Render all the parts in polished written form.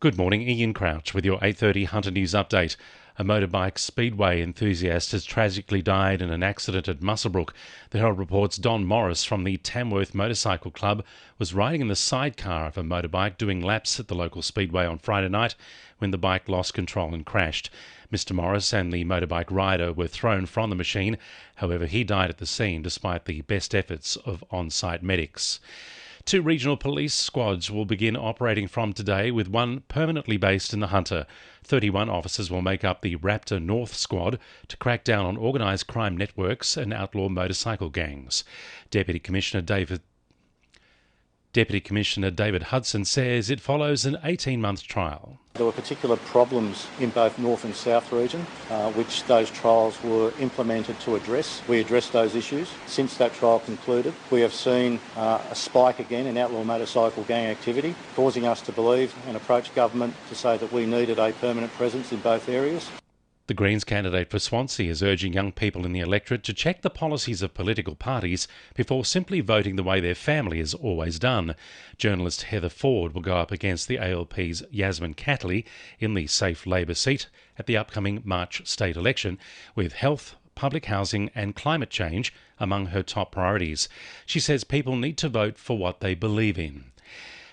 Good morning, Ian Crouch with your 8:30 Hunter News Update. A motorbike speedway enthusiast has tragically died in an accident at Muswellbrook. The Herald reports Don Morris from the Tamworth Motorcycle Club was riding in the sidecar of a motorbike doing laps at the local speedway on Friday night when the bike lost control and crashed. Mr Morris and the motorbike rider were thrown from the machine. However, he died at the scene despite the best efforts of on-site medics. 2 regional police squads will begin operating from today, with one permanently based in the Hunter. 31 officers will make up the Raptor North squad to crack down on organised crime networks and outlaw motorcycle gangs. Deputy Commissioner David Hudson says it follows an 18-month trial. There were particular problems in both North and South region, which those trials were implemented to address. We addressed those issues. Since that trial concluded, we have seen a spike again in outlaw motorcycle gang activity, causing us to believe and approach government to say that we needed a permanent presence in both areas. The Greens candidate for Swansea is urging young people in the electorate to check the policies of political parties before simply voting the way their family has always done. Journalist Heather Ford will go up against the ALP's Yasmin Catley in the safe Labor seat at the upcoming March state election, with health, public housing and climate change among her top priorities. She says people need to vote for what they believe in.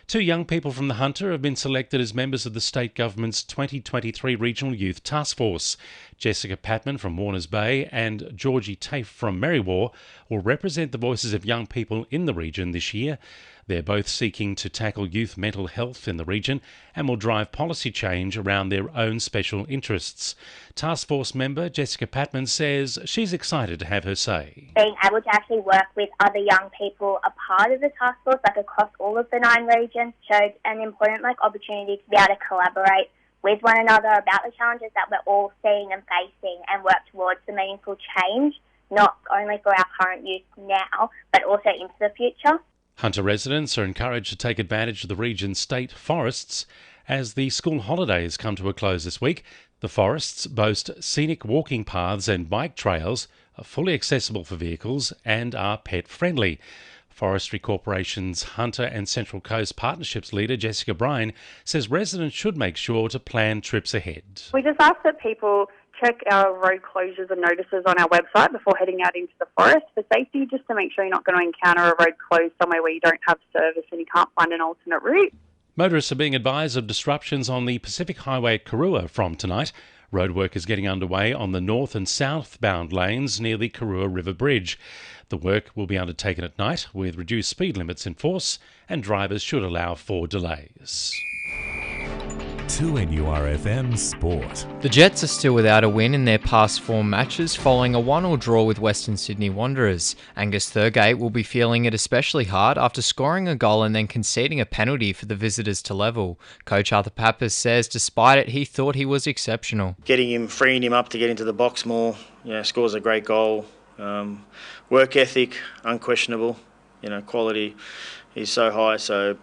2 young people from the Hunter have been selected as members of the state government's 2023 Regional Youth Task Force. Jessica Patman from Warners Bay and Georgie Tafe from Merriwa will represent the voices of young people in the region this year. They're both seeking to tackle youth mental health in the region and will drive policy change around their own special interests. Task Force member Jessica Patman says she's excited to have her say. Being able to actually work with other young people a part of the task force, across all of the 9 regions, showed an important opportunity to be able to collaborate with one another about the challenges that we're all seeing and facing and work towards the meaningful change, not only for our current youth now, but also into the future. Hunter residents are encouraged to take advantage of the region's state forests as the school holidays come to a close this week. The forests boast scenic walking paths and bike trails, are fully accessible for vehicles and are pet-friendly. Forestry Corporation's Hunter and Central Coast Partnerships leader Jessica Bryan says residents should make sure to plan trips ahead. We just ask that people check our road closures and notices on our website before heading out into the forest for safety, just to make sure you're not going to encounter a road closed somewhere where you don't have service and you can't find an alternate route. Motorists are being advised of disruptions on the Pacific Highway at Karua from tonight. Roadwork is getting underway on the north and southbound lanes near the Karua River Bridge. The work will be undertaken at night with reduced speed limits in force, and drivers should allow for delays. 2NURFM Sport. The Jets are still without a win in their past 4 matches following a 1-1 draw with Western Sydney Wanderers. Angus Thurgate will be feeling it especially hard after scoring a goal and then conceding a penalty for the visitors to level. Coach Arthur Pappas says despite it, he thought he was exceptional. Freeing him up to get into the box more, scores a great goal. Work ethic, unquestionable. Quality is so high, so,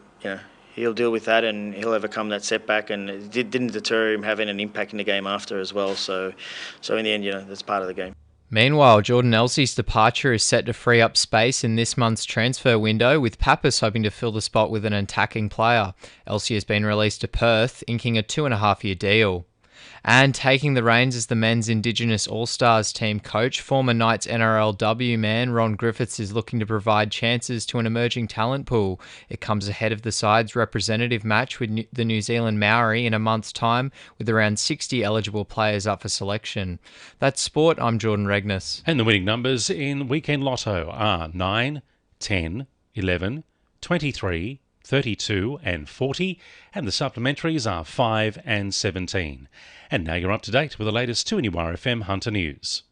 he'll deal with that and he'll overcome that setback, and it didn't deter him having an impact in the game after as well. So in the end, that's part of the game. Meanwhile, Jordan Elsie's departure is set to free up space in this month's transfer window, with Pappas hoping to fill the spot with an attacking player. Elsie has been released to Perth, inking a 2.5-year deal. And taking the reins as the men's Indigenous All-Stars team coach, former Knights NRLW man Ron Griffiths is looking to provide chances to an emerging talent pool. It comes ahead of the side's representative match with the New Zealand Maori in a month's time, with around 60 eligible players up for selection. That's sport. I'm Jordan Regnis. And the winning numbers in Weekend Lotto are 9, 10, 11, 23, 32 and 40, and the supplementaries are 5 and 17. And now you're up to date with the latest 2NURFM Hunter News.